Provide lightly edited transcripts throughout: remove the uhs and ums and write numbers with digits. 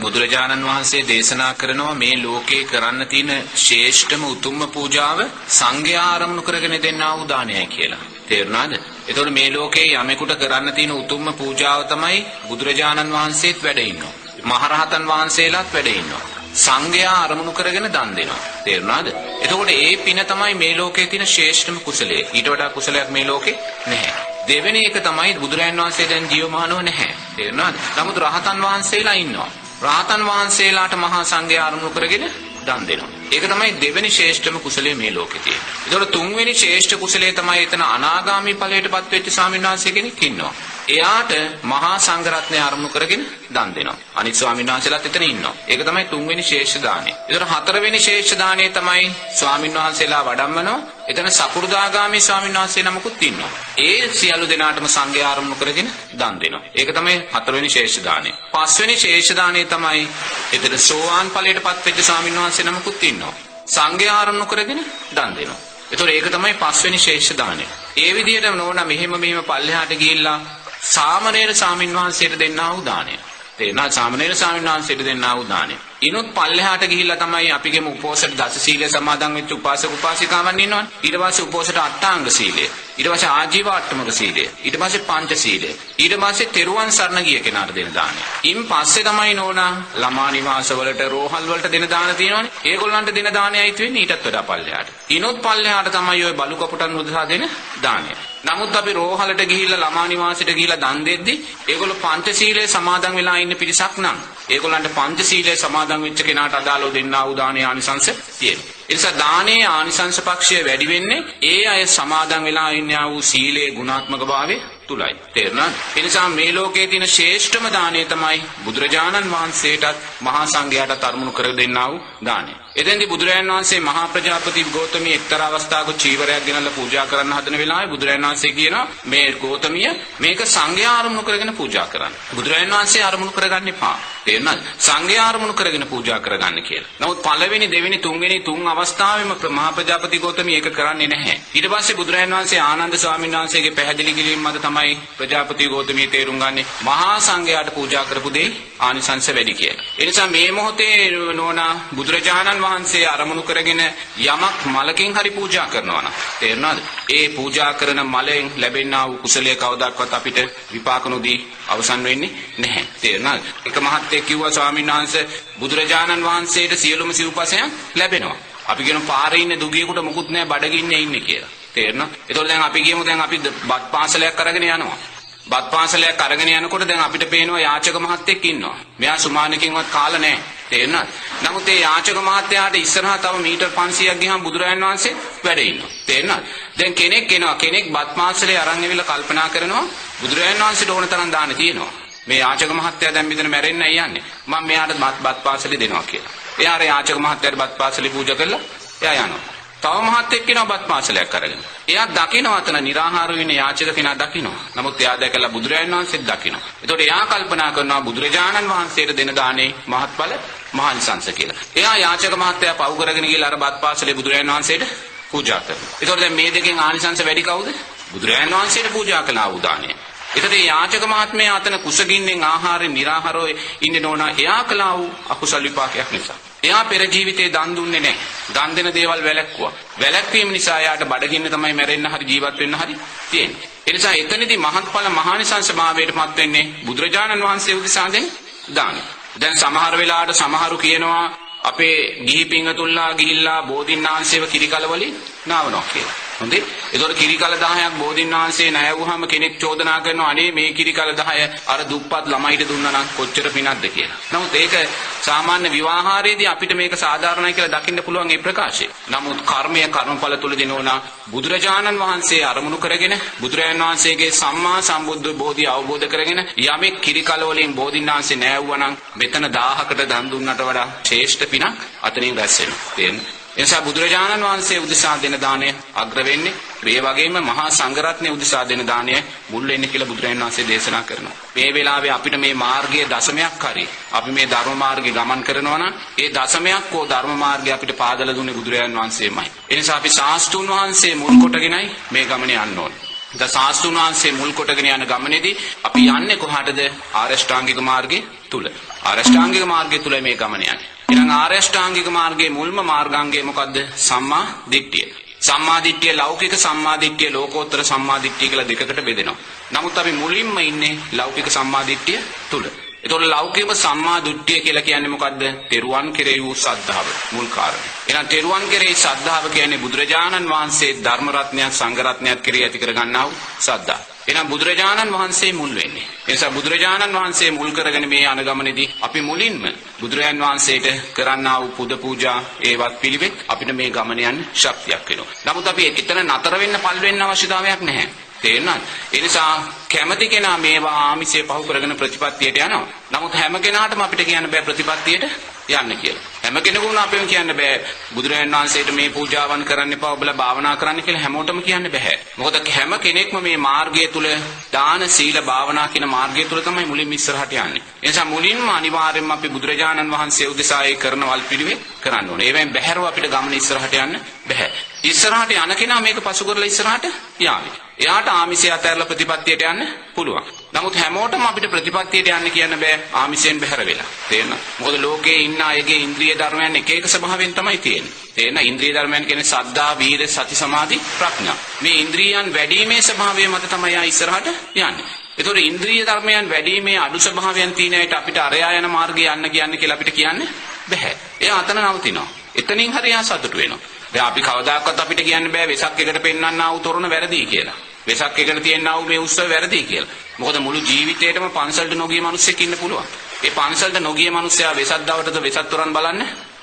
බුදුරජාණන් වහන්සේ දේශනා කරනවා මේ ලෝකේ කරන්න තියෙන ශ්‍රේෂ්ඨම උතුම්ම පූජාව සංඝයා ආරමුණු කරගෙන දෙන්නා වූ දානයයි කියලා. තේරුණාද? එතකොට මේ ලෝකේ යමෙකුට කරන්න තියෙන උතුම්ම පූජාව තමයි බුදුරජාණන් වහන්සේත් වැඩ ඉන්නවා. මහරහතන් වහන්සේලාත් වැඩ ඉන්නවා. සංඝයා ආරමුණු කරගෙන දන් දෙනවා. තේරුණාද? එතකොට ඒ පින තමයි මේ ලෝකේ තියෙන ශ්‍රේෂ්ඨම කුසලය. ඊට වඩා කුසලයක් මේ ලෝකේ නැහැ. දෙවෙනි එක තමයි බුදුරජාණන් වහන්සේ දැන් ජීවමානව නැහැ. තේරුණාද? නමුත් රහතන් වහන්සේලා ඉන්නවා. රහතන් වහන්සේලාට මහා සංඝයා ආරමුණු කරගෙන දන් දෙනවා. ඒක තමයි දෙවෙනි ශ්‍රේෂ්ඨම කුසලය මේ ලෝකේ තියෙන්නේ. ඒතකොට තුන්වෙනි ශ්‍රේෂ්ඨ කුසලය තමයි එතන අනාගාමී ඵලයටපත් වෙච්ච ස්වාමීන් වහන්සේ කෙනෙක් ඉන්නවා. එයාට මහා සංඝරත්නය ආරමුණු කරගෙන දන් දෙනවා. අනිත් ස්වාමීන් වහන්සේලාත් එතන ඉන්නවා. ඒක තමයි තුන්වෙනි ශ්‍රේෂ්ඨ දාණය. ඒතකොට හතරවෙනි ශ්‍රේෂ්ඨ දාණය තමයි ස්වාමීන් වහන්සේලා වඩම්මනවා. එතන සකු르දාගාමී ස්වාමීන් වහන්සේ නමකුත් ඉන්නවා. ඒ සියලු දෙනාටම සංඝයා ආරමුණු කරගෙන දන් දෙනවා. ඒක තමයි හතරවෙනි ශ්‍රේෂ්ඨ දාණය. පස්වෙනි ශ්‍රේෂ්ඨ දාණය තමයි එතන සෝවාන් ඵලයටපත් වෙච්ච ස්වාමීන් වහන්සේ නමකුත් ඉන්නවා. සංඝයා ආරමුණු කරගෙන දන් දෙනවා. ඒතකොට ඒක තමයි පස්වෙනි ශ්‍රේෂ්ඨ දාණය. ඒ විදිහට නෝනා මෙහෙම පල්ලෙහාට ගිහිල්ලා සාමණේර ස්වාමීන් වහන්සේට දෙන්නා වූ දාණය. තේරෙනවද? සාමණේර ස්වාමීන් වහන්සේට දෙන්නා වූ දාණය. ඉනුත් පල්ලෙහාට ගිහිල්ලා තමයි අපි ගෙම උපෝසථ දස සීලය සමාදන් වෙච්ච උපාසක උපාසිකාවන් ඉන්නවනේ. ඊට පස්සේ උපෝසථ අටාංග සීලය. ඊට පස්සේ ආජීවාට්ටමක සීලය. ඊට පස්සේ පංච සීලය. ඊට පස්සේ තෙරුවන් සරණ ගිය කෙනාට දෙන දාණය. ඉන් පස්සේ තමයි නෝනා ළමා නිවාස වලට රෝහල් වලට දෙන දාන තියෙනවනේ. ඒගොල්ලන්ට දෙන දාණයයි තියෙන්නේ ඊටත් වඩා පල්ලෙහාට. ඉනුත් පල්ලෙහාට තමයි ওই බලු කපුටන් උදෙසා දෙන දාණය. නමුත් අපි රෝහලට ගිහිල්ලා ළමා නිවාසයට ගිහිල්ලා දන් දෙද්දි ඒගොල්ලෝ පංචශීලයේ සමාදන් වෙලා ඉන්න පිරිසක් නම් ඒගොල්ලන්ට පංචශීලයේ සමාදන් වෙච්ච කෙනාට අදාළව දෙන්නා වූ දානයේ ආනිසංශ තියෙනවා. ඒ නිසා දානයේ ආනිසංශ පක්ෂය වැඩි වෙන්නේ ඒ අය සමාදන් වෙලා ඉන්නා වූ සීලේ ගුණාත්මක භාවය තුලයි. තේරුණාද? ඒ නිසා මේ ලෝකයේ තියෙන ශ්‍රේෂ්ඨම දානය තමයි බුදුරජාණන් වහන්සේටත් මහා සංඝයාටත් අරමුණු කර දෙන්නා වූ දානය. එතෙන්දී බුදුරජාණන් වහන්සේ මහා ප්‍රජාපති ගෞතමිය එක්තරා අවස්ථාවක චීවරයක් ගෙනල්ලා පූජා කරන්න හදන වෙලාවේ බුදුරජාණන් වහන්සේ කියනවා මේ ගෞතමිය මේක සංඝයා ආරමුණු කරගෙන පූජා කරන්න. බුදුරජාණන් වහන්සේ ආරමුණු කරගන්න එපා. තේරුණාද? සංඝයා ආරමුණු කරගෙන පූජා කරගන්න කියලා. නමුත් පළවෙනි දෙවෙනි තුන්වෙනි තුන් අවස්ථාවෙම මහා ප්‍රජාපති ගෞතමිය ඒක කරන්නේ නැහැ. ඊට පස්සේ බුදුරජාණන් වහන්සේ ආනන්ද ස්වාමීන් වහන්සේගේ පැහැදිලි කිරීම මත තමයි ප්‍රජාපති ගෞතමිය තේරුම් ගන්නේ මහා සංඝයාට පූජා කරපු දෙයි ආනිසංශ වැඩි කියලා. ඒ නිසා මේ මොහොතේ නෝනා බුදුරජාණන් වහන්සේ අරමුණු කරගෙන යමක් මලකින් හරි පූජා කරනවා නම් තේරුණාද? ඒ පූජා කරන මලෙන් ලැබෙනා වූ කුසලයේ කවදාවත් අපිට විපාක නොදී අවසන් වෙන්නේ නැහැ. තේරුණාද? එක මහත්තයෙක් කිව්වා ස්වාමීන් වහන්සේ බුදුරජාණන් වහන්සේට සියලුම සිව්පසයන් ලැබෙනවා. අපි කියන පාරේ ඉන්න දුගියෙකුට මුකුත් නැහැ බඩගින්නේ ඉන්නේ කියලා. තේරෙනවද? ඒතකොට දැන් අපි කියමු දැන් අපි බත් පාසලයක් අරගෙන යනවා. බත් පාසලයක් අරගෙන යනකොට දැන් අපිට පේනවා යාචක මහත්තයෙක් ඉන්නවා. මෙයා සුමානකින්වත් කාලා නැහැ. තේරෙනවද? නමුත් ඒ යාචක මහත්තයාට ඉස්සරහා තව මීටර් 500ක් ගියාම බුදුරජාණන් වහන්සේ වැඩ ඉන්නවා. තේරෙනවද? දැන් කෙනෙක් එනවා. කෙනෙක් බත් පාසලේ අරන් ඇවිල්ලා කල්පනා කරනවා බුදුරජාණන් වහන්සේට ඕන තරම් දාන තියෙනවා. මේ යාචක මහත්තයා දැන් මෙතන මැරෙන්නයි යන්නේ. මම මෙයාට බත් පාසලේ දෙනවා කියලා. එයා යාචක මහත්තයාට බත් පාසලේ පූජා කරලා එයා යනවා. තව මහත්තයෙක් කෙනා බත් පාසලයක් අරගෙන. එයා දකිනවා අතන निराහාර වෙන යාචක කෙනා දකිනවා. නමුත් එයා දැකලා බුදුරජාණන් වහන්සේත් දකිනවා. එතකොට එයා කල්පනා කරනවා බුදුරජාණන් වහන්සේට දෙන දානේ මහත්ඵල මහානිසංස කියලා. එයා යාචක මහත්තයා පව් කරගෙන ගිහලා අර බත් පාසලේ බුදුරජාණන් වහන්සේට පූජා කරනවා. එතකොට දැන් මේ දෙකෙන් ආනිසංස වැඩි කවුද? බුදුරජාණන් වහන්සේට පූජා කළා වූ දානය. එතකොට යාචක මහත්මයා අතන කුසගින්නෙන් ආහාරයෙන් निराහාරව ඉන්නේ නෝනා එයා කළා වූ අකුසල විපාකයක් නිසා. එයා පෙර ජීවිතේ දන් දුන්නේ නැහැ. දන් දෙන දේවල් වැළැක්කුවා. වැළැක්වීම නිසා එයාට බඩගින්න තමයි මැරෙන්න හරි ජීවත් වෙන්න හරි තියෙන්නේ. ඒ නිසා එතනදී මහත්ඵල මහානිසංස භාවයටපත් වෙන්නේ බුදුරජාණන් වහන්සේ උදෙසා දෙන දානය. දැන් සමහර වෙලාවට සමහරු කියනවා අපේ ගිහි පිංගතුල්ලා ගිහිල්ලා බෝධින්නාංශේව කිරිකලවලින් නාවනවා කියලා. හොඳේ. ඒතකොට කිරිකල 10ක් බෝධින්නාංශේ ණයවුවාම කෙනෙක් චෝදනා කරනවා අනේ මේ කිරිකල 10 අර දුප්පත් ළමයිට දුන්නා නම් කොච්චර පිනක්ද කියලා. නමුත් ඒක සාමාන්‍ය විවාහාරයේදී අපිට මේක සාධාරණයි කියලා දකින්න පුළුවන් ඒ ප්‍රකාශය. නමුත් කර්මය කර්මඵල තුල දෙනෝනා බුදුරජාණන් වහන්සේ අරමුණු කරගෙන බුදුරජාණන් වහන්සේගේ සම්මා සම්බුද්ධ බෝධිය අවබෝධ කරගෙන යමෙක් කිරිකල වලින් බෝධින්නාංශේ ණයවුවා නම් මෙතන 1000කට දන් දුන්නට වඩා ශ්‍රේෂ්ඨ පිනක් අතනින් රැස් වෙනවා. තේරෙනවද? එනිසා බුදුරජාණන් වහන්සේ උදෙසා දෙන දාණය අග්‍ර වෙන්නේ. ඒ වගේම මහා සංඝරත්නය උදෙසා දෙන දාණය මුල් වෙන්නේ කියලා බුදුරජාණන් වහන්සේ දේශනා කරනවා. මේ වෙලාවේ අපිට මේ මාර්ගයේ දශමයක් හරි අපි මේ ධර්ම මාර්ගේ ගමන් කරනවා නම් ඒ දශමයක් හෝ ධර්ම මාර්ගය අපිට පාදලා දුන්නේ බුදුරජාණන් වහන්සේමයි. ඒ නිසා අපි ශාස්ත්‍රූන් වහන්සේ මුල් කොටගෙනයි මේ ගමනේ යන්න ඕනේ. ද සාස්තුන් වහන්සේ මුල් කොටගෙන යන ගමනේදී අපි යන්නේ කොහාටද? ආරෂ්ඨාංගික මාර්ගයේ තුල. ආරෂ්ඨාංගික මාර්ගයේ තුල මේ ගමන යන්නේ. එහෙනම් ආරෂ්ඨාංගික මාර්ගයේ මුල්ම මාර්ගාංගය මොකද්ද? සම්මා දිට්ඨිය. සම්මා දිට්ඨිය ලෞකික සම්මා දිට්ඨිය ලෝකෝත්තර සම්මා දිට්ඨිය කියලා දෙකකට බෙදෙනවා. නමුත් අපි මුලින්ම ඉන්නේ ලෞකික සම්මා දිට්ඨිය තුල. ඒතකොට ලෞකික සම්මා දිට්ඨිය කියලා කියන්නේ මොකද්ද? තෙරුවන් කෙරෙහි වූ ශ්‍රද්ධාව මුල් කාරණය. එහෙනම් තෙරුවන් කෙරෙහි ශ්‍රද්ධාව කියන්නේ බුදුරජාණන් වහන්සේ ධර්ම රත්නයත් සංඝ රත්නයත් කෙරෙහි ඇති කරගන්නා වූ ශ්‍රද්ධාව. එහෙනම් බුදුරජාණන් වහන්සේ මුල් වෙන්නේ. ඒ නිසා බුදුරජාණන් වහන්සේ මුල් කරගෙන මේ අනුගමනේදී අපි මුලින්ම බුදුරජාණන් වහන්සේට කරන්නා වූ පුද පූජා ඒවත් පිළිවෙත් අපිට මේ ගමන යන්න ශක්තියක් වෙනවා. නමුත් අපි එතන නතර වෙන්න පල් වෙන්න අවශ්‍යතාවයක් නැහැ. තේරෙනවද? ඒ නිසා කැමති කෙනා මේවා ආමිෂය පහු කරගෙන ප්‍රතිපත්තියට යනවා. නමුත් හැම කෙනාටම අපිට කියන්න බෑ ප්‍රතිපත්තියට යන්න කියලා. හැම කෙනෙකුම අපෙන් කියන්න බෑ බුදුරජාණන් වහන්සේට මේ පූජාවන් කරන්න එපා ඔබලා භාවනා කරන්න කියලා හැමෝටම කියන්න බෑ. මොකද හැම කෙනෙක්ම මේ මාර්ගය තුල දාන සීල භාවනා කියන මාර්ගය තුල තමයි මුලින්ම ඉස්සරහට යන්නේ. ඒ නිසා මුලින්ම අනිවාර්යයෙන්ම අපි බුදුරජාණන් වහන්සේ උදෙසා ඒ කරන වල් පිළිවෙත් කරන්න ඕනේ. ඒවෙන් බැහැරව අපිට ගමන ඉස්සරහට යන්න බෑ. ඉස්සරහට යන කෙනා මේක පසු කරලා ඉස්සරහට යාවි. එයාට ආමිෂය අතහැරලා ප්‍රතිපත්තියට යන්න පුළුවන්. නමුත් හැමෝටම අපිට ප්‍රතිපත්තියට යන්න කියන්න බෑ ආමිෂයෙන් බැහැර වෙලා. තේරෙනවද? මොකද ලෝකයේ ඉන්න අයගේ ඉන්ද්‍රිය ධර්මයන් එක එක ස්වභාවයෙන් තමයි තියෙන්නේ. තේරෙනවද? ඉන්ද්‍රිය ධර්මයන් කියන්නේ සද්ධා, වීර, සති, සමාධි, ප්‍රඥා. මේ ඉන්ද්‍රියයන් වැඩිීමේ ස්වභාවය මත තමයි යා ඉස්සරහට යන්නේ. ඒතකොට ඉන්ද්‍රිය ධර්මයන් වැඩිීමේ අඩු ස්වභාවයන් තියෙන අයට අපිට අරයා යන මාර්ගය යන්න කියන්නේ කියලා අපිට කියන්න බෑ. එයා අතන නවතිනවා. එතනින් හරියා සතුටු වෙනවා. දැන් අපි කවදාකවත් අපිට කියන්න බෑ වෙසක් එකට පෙන්වන්නා වූ තොරණ වැරදි කියලා. වෙසක් එකට තියෙනා වූ මේ උත්සව වැරදි කියලා. මොකද මුළු ජීවිතේටම පන්සලට නොගිය මිනිස්සෙක් ඉන්න පුළුවන්. ඒ පන්සලට නොගිය මිනිස්සයා වෙසක් දවටද වෙසක් තොරන් බලන්න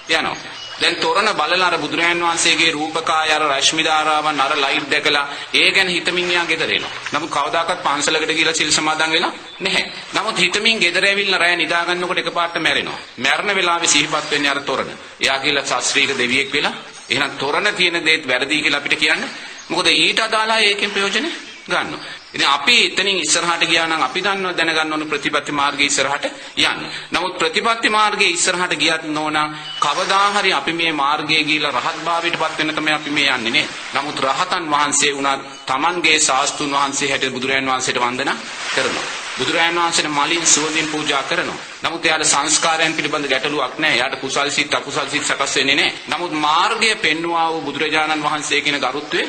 යනවා. දැන් තොරණ බලලා අර බුදුරජාන් වහන්සේගේ රූපකාය අර රශ්මි ධාරාවන් අර ලයිට් දැකලා ඒ ගැන හිතමින් යා ගෙදර එනවා. නමුත් කවදාකවත් පන්සලකට ගිහලා සිල් සමාදන් වෙලා නැහැ. නමුත් හිතමින් ගෙදර ඇවිල්ලා රැය නිදා ගන්නකොට එකපාරට මැරෙනවා. මැරෙන වෙලාවේ සිහිපත් වෙන්නේ අර තොරණ. එයා කියලා ශාස්ත්‍රීය දෙවියෙක් වෙලා එහෙනම් තොරණ තියෙන දේත් වැරදි කියලා අපිට කියන්න. මොකද ඊට අදාළව ඒකෙන් ප්‍රයෝජන ගන්නවා. ඉතින් අපි එතනින් ඉස්සරහට ගියා නම් අපි දැනගන්න ඕන ප්‍රතිපත්ති මාර්ගයේ ඉස්සරහට යන්න. නමුත් ප්‍රතිපත්ති මාර්ගයේ ඉස්සරහට ගියත් නෝන කවදා හරි අපි මේ මාර්ගයේ ගිහිලා රහත් භාවයටපත් වෙන තමයි අපි මේ යන්නේ නේ. නමුත් රහතන් වහන්සේ වුණත් Tamanගේ ශාස්ත්‍රුන් වහන්සේ හැටියට බුදුරජාන් වහන්සේට වන්දනා කරනවා. බුදුරජාණන් වහන්සේට මලින් සුවඳින් පූජා කරනවා. නමුත් එයාට සංස්කාරයන් පිළිබඳ ගැටලුවක් නැහැ. එයාට කුසල් සිත් අකුසල් සිත් සකස් වෙන්නේ නැහැ. නමුත් මාර්ගය පෙන්වුවා වූ බුදුරජාණන් වහන්සේ කියන ගරුත්වය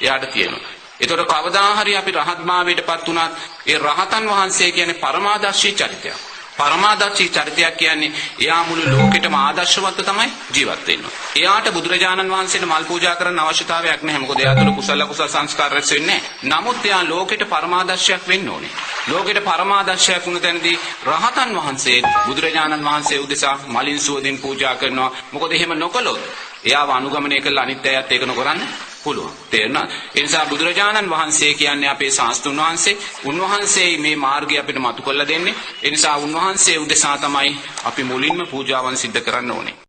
එයාට තියෙනවා. ඒතකොට කවදා හරි අපි රහත් භාවයටපත් වුණත් ඒ රහතන් වහන්සේ කියන්නේ පරමාදර්ශී චරිතයක්. පරමාදර්ශී චරිතයක් කියන්නේ එයා මුළු ලෝකෙටම ආදර්ශවත්ව තමයි ජීවත් වෙන්නේ. එයාට බුදුරජාණන් වහන්සේට මල් පූජා කරන්න අවශ්‍යතාවයක් නැහැ. මොකද එයා තුළ කුසල අකුසල සංස්කාර රැස් වෙන්නේ නැහැ. නමුත් එයා ලෝකෙට පරමාදර්ශයක් වෙන්න ඕනේ. ලෝකෙට පරමාදර්ශයක් වුණ තැනදී රහතන් වහන්සේ බුදුරජාණන් වහන්සේ උදෙසා මලින් සුවඳින් පූජා කරනවා. මොකද එහෙම නොකළොත් එයාව අනුගමනය කළ අනිත් අයත් ඒක නොකරන්න පුළුවන්. තේරුණාද? ඒ නිසා බුදුරජාණන් වහන්සේ කියන්නේ අපේ ශාස්ත්‍රුන් වහන්සේ. උන්වහන්සේ මේ මාර්ගය අපිට මතු කරලා දෙන්නේ. ඒ නිසා උන්වහන්සේ උදෙසා තමයි අපි මුලින්ම පූජාවන් සිද්ධ කරන්න ඕනේ.